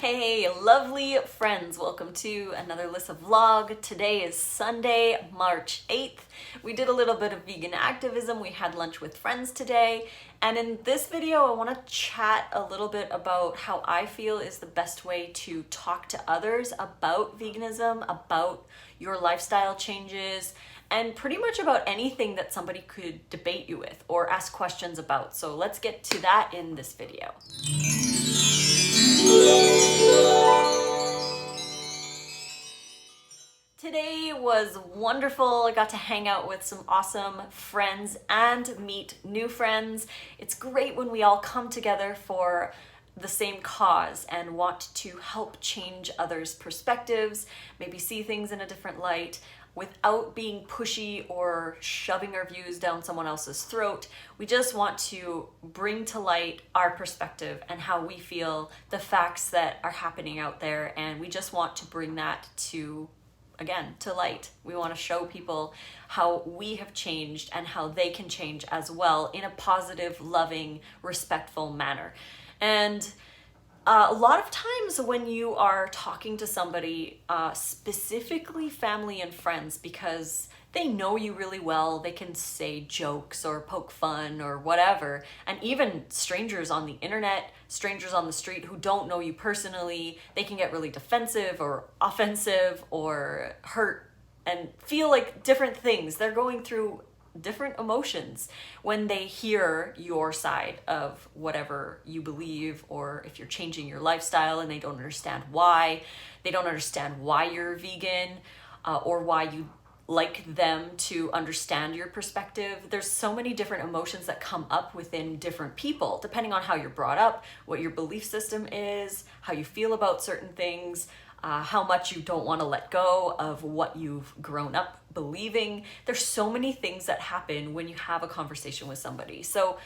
Hey, lovely friends, welcome to another Lissa vlog. Today is Sunday, March 8th. We did a little bit of vegan activism. We had lunch with friends today. And in this video, I want to chat a little bit about how I feel is the best way to talk to others about veganism, about your lifestyle changes, and pretty much about anything that somebody could debate you with or ask questions about. So let's get to that in this video. Today was wonderful. I got to hang out with some awesome friends and meet new friends. It's great when we all come together for the same cause and want to help change others' perspectives, maybe see things in a different light, without being pushy or shoving our views down someone else's throat. We just want to bring to light our perspective and how we feel, the facts that are happening out there, and we just want to bring that to light. We want to show people how we have changed and how they can change as well in a positive, loving, respectful manner. And a lot of times when you are talking to somebody, specifically family and friends, because they know you really well, they can say jokes or poke fun or whatever, and even strangers on the internet, strangers on the street who don't know you personally, they can get really defensive or offensive or hurt and feel like different things. They're going through different emotions when they hear your side of whatever you believe, or if you're changing your lifestyle and they don't understand why. They don't understand why you're vegan, or why you like them to understand your perspective. There's so many different emotions that come up within different people, depending on how you're brought up, what your belief system is, how you feel about certain things, how much you don't want to let go of what you've grown up believing. There's so many things that happen when you have a conversation with somebody. So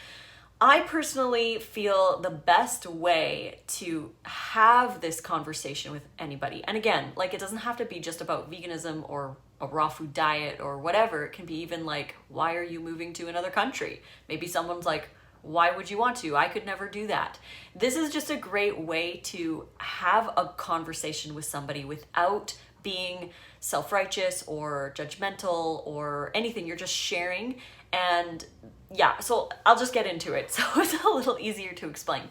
I personally feel the best way to have this conversation with anybody, and again, like, it doesn't have to be just about veganism or a raw food diet or whatever. It can be even like, why are you moving to another country? Maybe someone's like, why would you want to? I could never do that. This is just a great way to have a conversation with somebody without being self-righteous or judgmental or anything. You're just sharing. And yeah, so I'll just get into it so it's a little easier to explain.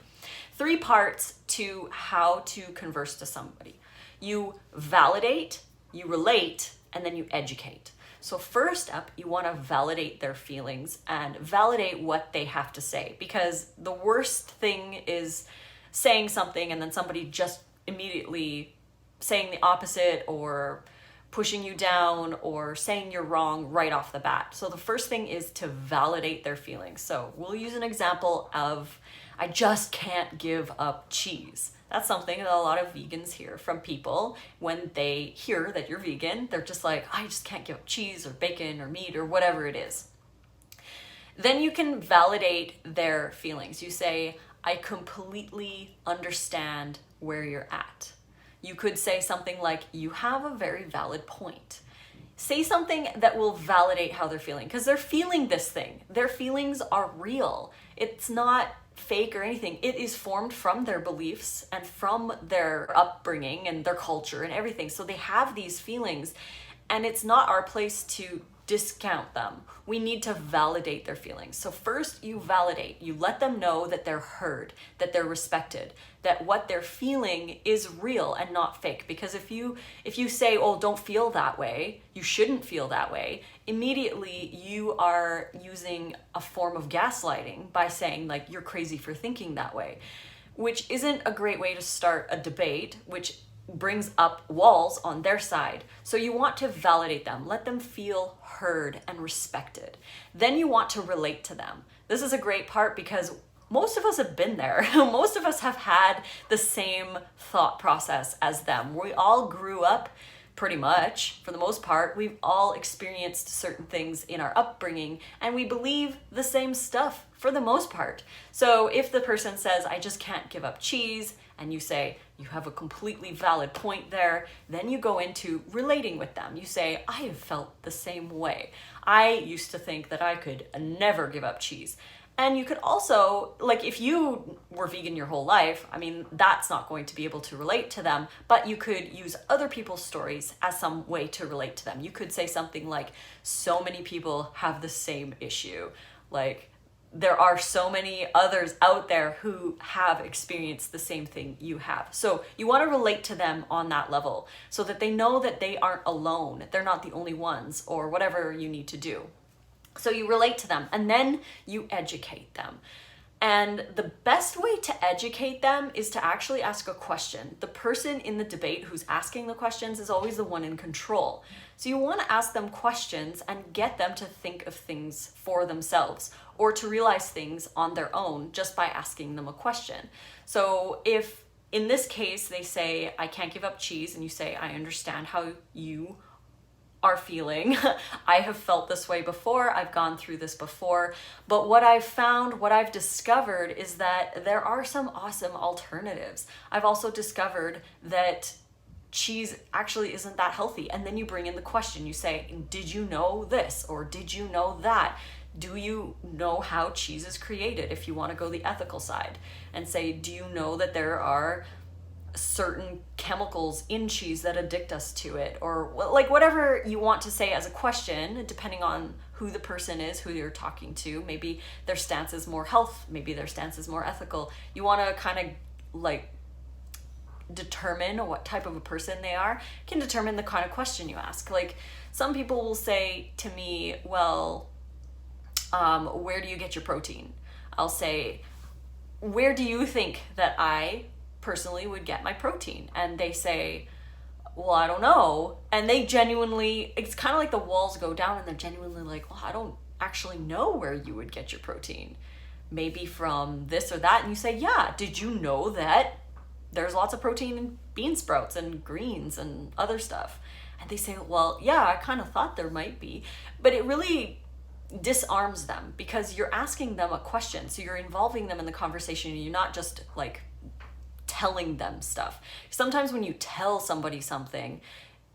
3 parts to how to converse to somebody. You validate, you relate, and then you educate. So first up, you want to validate their feelings and validate what they have to say, because the worst thing is saying something and then somebody just immediately saying the opposite or pushing you down or saying you're wrong right off the bat. So the first thing is to validate their feelings. So we'll use an example of, I just can't give up cheese. That's something that a lot of vegans hear from people. When they hear that you're vegan, they're just like, I just can't give up cheese or bacon or meat or whatever it is. Then you can validate their feelings. You say, I completely understand where you're at. You could say something like, you have a very valid point. Say something that will validate how they're feeling, because they're feeling this thing. Their feelings are real. It's not fake or anything. It is formed from their beliefs and from their upbringing and their culture and everything. So they have these feelings, and it's not our place to discount them. We need to validate their feelings. So first you validate, you let them know that they're heard, that they're respected, that what they're feeling is real and not fake. Because if you say, oh, don't feel that way, you shouldn't feel that way, immediately you are using a form of gaslighting by saying, like, you're crazy for thinking that way, which isn't a great way to start a debate, which brings up walls on their side. So you want to validate them, let them feel heard and respected. Then you want to relate to them. This is a great part because most of us have been there. Most of us have had the same thought process as them. We all grew up pretty much, for the most part. We've all experienced certain things in our upbringing, and we believe the same stuff for the most part. So if the person says, I just can't give up cheese, and you say, you have a completely valid point there, then you go into relating with them. You say, I have felt the same way. I used to think that I could never give up cheese. And you could also, like, if you were vegan your whole life, I mean, that's not going to be able to relate to them, but you could use other people's stories as some way to relate to them. You could say something like, so many people have the same issue. Like, there are so many others out there who have experienced the same thing you have. So you want to relate to them on that level so that they know that they aren't alone. They're not the only ones, or whatever you need to do. So you relate to them, and then you educate them. And the best way to educate them is to actually ask a question. The person in the debate who's asking the questions is always the one in control. So you want to ask them questions and get them to think of things for themselves, or to realize things on their own just by asking them a question. So if in this case they say, I can't give up cheese, and you say, I understand how you are feeling. I have felt this way before. I've gone through this before. But what I've found, what I've discovered is that there are some awesome alternatives. I've also discovered that cheese actually isn't that healthy. And then you bring in the question. You say, did you know this? Or did you know that? Do you know how cheese is created, if you want to go the ethical side? And say, do you know that there are certain chemicals in cheese that addict us to it? Or like whatever you want to say as a question, depending on who the person is, who you're talking to. Maybe their stance is more health, maybe their stance is more ethical. You want to kind of like determine what type of a person they are, can determine the kind of question you ask. Like some people will say to me, well, where do you get your protein? I'll say, where do you think that I personally would get my protein? And they say, well, I don't know. And they genuinely, it's kind of like the walls go down and they're genuinely like, well, I don't actually know where you would get your protein. Maybe from this or that. And you say, yeah, did you know that there's lots of protein in bean sprouts and greens and other stuff? And they say, well, yeah, I kind of thought there might be. But it really disarms them because you're asking them a question. So you're involving them in the conversation. You're not just like telling them stuff. Sometimes when you tell somebody something,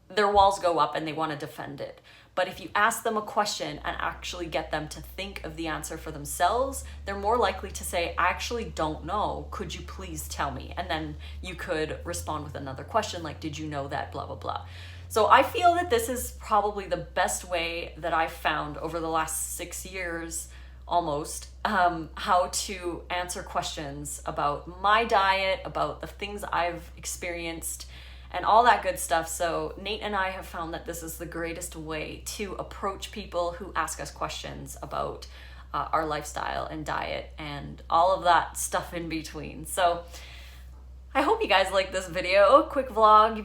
their walls go up and they want to defend it. But if you ask them a question and actually get them to think of the answer for themselves, they're more likely to say, I actually don't know. Could you please tell me? And then you could respond with another question like, did you know that, blah, blah, blah. So I feel that this is probably the best way that I've found over the last 6 years almost, how to answer questions about my diet, about the things I've experienced, and all that good stuff. So Nate and I have found that this is the greatest way to approach people who ask us questions about our lifestyle and diet and all of that stuff in between. So I hope you guys like this video, quick vlog.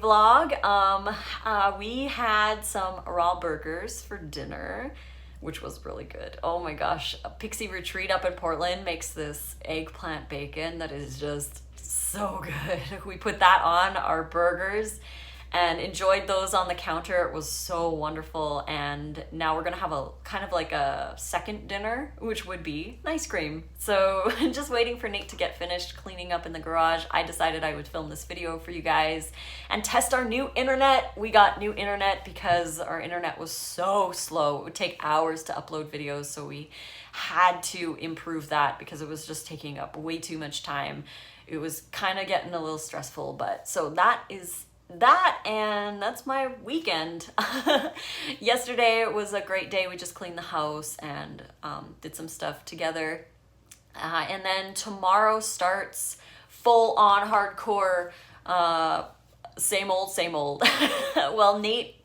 We had some raw burgers for dinner, which was really good. Oh my gosh, Pixie Retreat up in Portland makes this eggplant bacon that is just so good. We put that on our burgers and enjoyed those on the counter. It was so wonderful. And now we're gonna have a kind of like a second dinner, which would be an ice cream. So just waiting for Nate to get finished cleaning up in the garage. I decided I would film this video for you guys and test our new internet. We got new internet because our internet was so slow. It would take hours to upload videos. So we had to improve that because it was just taking up way too much time. It was kind of getting a little stressful, but so that is that, and that's my weekend. Yesterday was a great day. We just cleaned the house and did some stuff together. And then tomorrow starts full on hardcore, same old. Well, Nate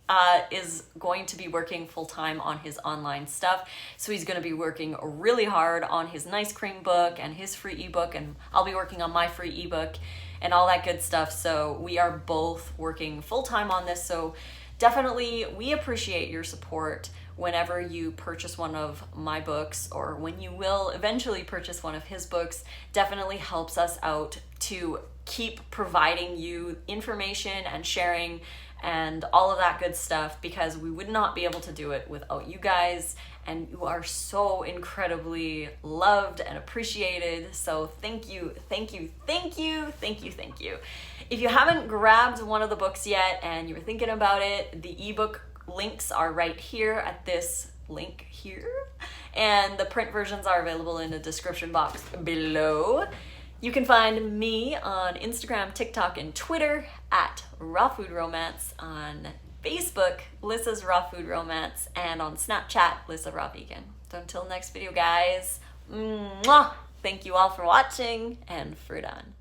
is going to be working full-time on his online stuff. So he's going to be working really hard on his nice cream book and his free ebook, and I'll be working on my free ebook and all that good stuff. So we are both working full-time on this. So definitely we appreciate your support whenever you purchase one of my books, or when you will eventually purchase one of his books. Definitely helps us out to keep providing you information and sharing and all of that good stuff, because we would not be able to do it without you guys, and you are so incredibly loved and appreciated. So thank you. If you haven't grabbed one of the books yet and you were thinking about it, the ebook links are right here at this link here. And the print versions are available in the description box below. You can find me on Instagram, TikTok, and Twitter at Raw Food Romance, on Facebook, Lissa's Raw Food Romance, and on Snapchat, Lissa Raw Vegan. So until next video, guys, mwah! Thank you all for watching, and fruit on.